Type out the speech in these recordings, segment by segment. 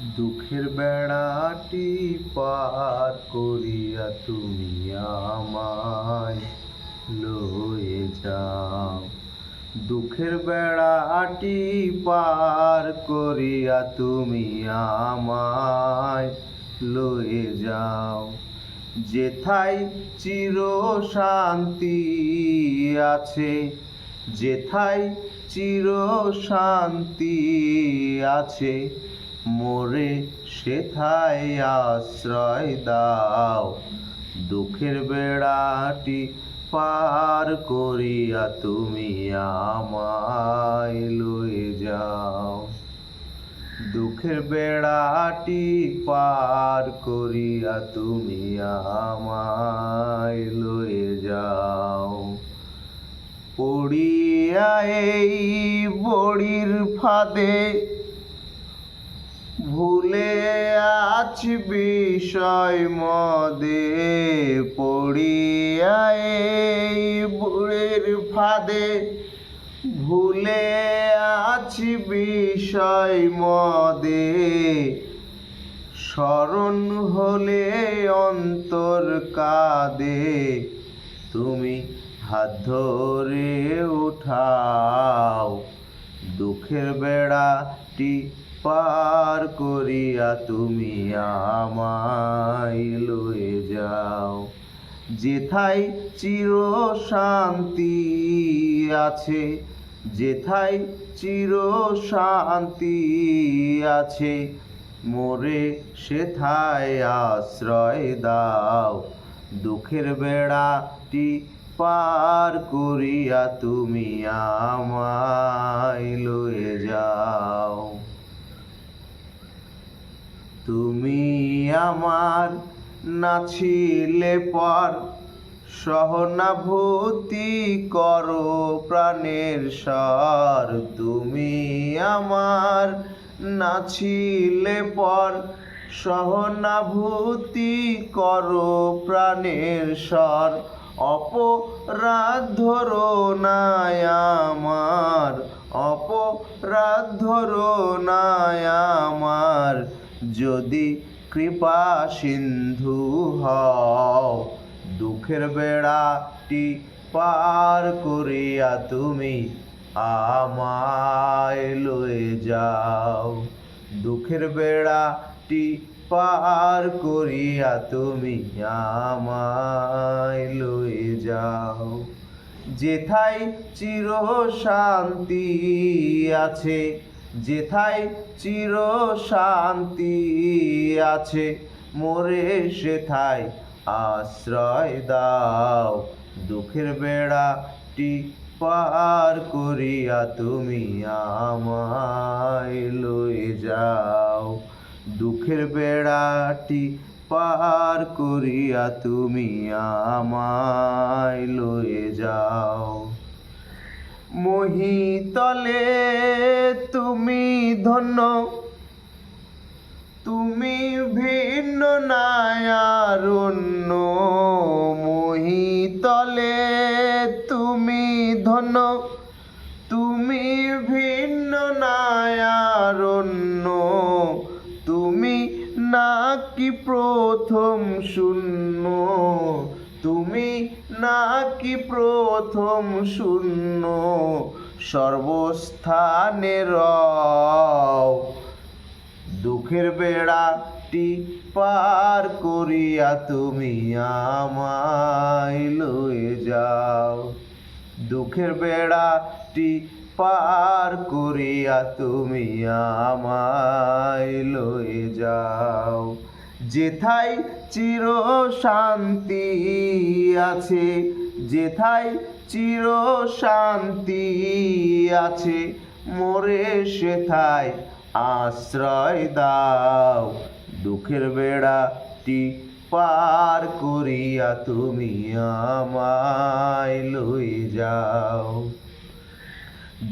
দুঃখের বেড়াটি পার করিয়া তুমি আমায় লয়ে যাও। দুঃখের বেড়াটি পার করিয়া তুমি আমায় লয়ে যাও। যেথায় চির শান্তি আছে, যেথায় চির শান্তি আছে, মোরে সেথায় আশ্রয় দাও। দুঃখের বেড়াটি পার করিয়া তুমি আমায় লয়ে যাও। দুঃখের বেড়াটি পার করিয়া তুমি আমায় লয়ে যাও। পড়িয়া এই বড়ির ফাঁদে ভুলে আছি বিষয় মদে। পড়িয়া এই বুড়ির ফাঁদে ভুলে আছি বিষয় মদে। স্মরণ হলে অন্তর কাঁদে, তুমি হাত ধরে উঠাও। দুঃখের বেড়াটি পার করিয়া তুমি আমায় লয়ে যাও। যেথায় চির শান্তি আছে, যেথায় চির শান্তি আছে, মোরে সেথায় আশ্রয় দাও। দুঃখের বেড়াটি পার করিয়া তুমি আমায় লয়ে যাও। তুমি আমার না ছিলে পর, সহানুভূতি করো প্রাণের স্বর। তুমি আমার না ছিলে পর, সহানুভূতি করো প্রাণের স্বর। অপরাধ ধরো না আমার, অপরাধ ধরো না আমার, যদি কৃপা সিন্ধু হও। দুঃখের বেড়াটি পার করিয়া তুমি আমায় লয়ে যাও। দুঃখের বেড়াটি পার করিয়া তুমি আমায় লয়ে যাও। যেথায় চির শান্তি আছে, যেথায় চির শান্তি আছে, মোরে সেথায় আশ্রয় দাও। দুঃখের বেড়াটি পার করিয়া তুমি আমায় লয়ে যাও। দুঃখের বেড়াটি পার করিয়া তুমি আমায় লয়ে যাও। মহিতলে তুমি ধন্য, তুমি ভিন্ন নাই আর অন্য। মহিতলে তুমি ধন্য, তুমি ভিন্ন নাই আর অন্য। তুমি নাকি প্রথম শূন্য, তুমি নাকি প্রথম শূন্য, সর্বস্থানে রও। দুঃখের বেড়াটি পার করিয়া তুমি আমায় লয়ে যাও। দুঃখের বেড়াটি পার করিয়া তুমি আমায় লয়ে যাও। যেথায় চির শান্তি আছে, যেথায় চির শান্তি আছে, মোরে সেথায় আশ্রয় দাও। দুঃখের বেড়াটি পার করিয়া তুমি আমায় লয়ে যাও।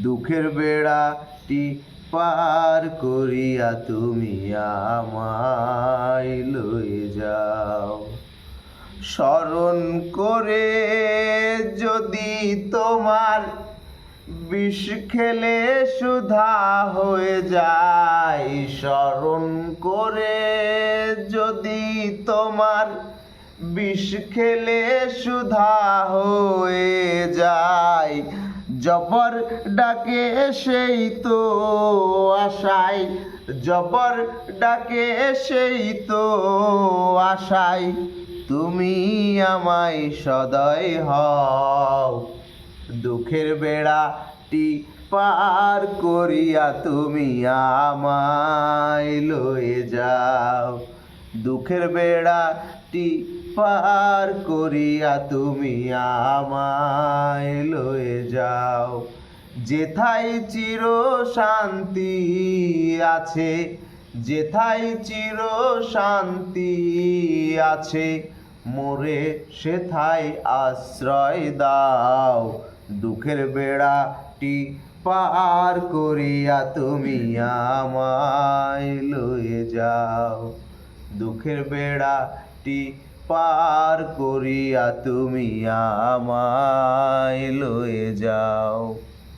দুঃখের বেড়াটি পার করিয়া তুমি আমায় লয়ে যাও। স্মরণ করে যদি তোমার বিষ খেলে সুধা হয়ে যায়, আমায় স্মরণ করে যদি তোমার বিষ খেলে সুধা হয়ে যায়, জবর ডাকে সেই তো আশায়, জবর ডাকে সেই তো আশায় তুমি আমায় সদয় হও। দুঃখের বেড়াটি পার করিয়া তুমি আমায় লয়ে যাও, দুঃখের বেড়াটি পার করিয়া তুমি আমায় লয়ে যাও। যেথায় চির শান্তি আছে, যেথায় চির শান্তি আছে, মোরে সেথায় আশ্রয় দাও। দুঃখের বেড়াটি পার করিয়া তুমি আমায় লয়ে যাও, দুঃখের বেড়াটি পার করিয়া তুমি আমায় লয়ে যাও।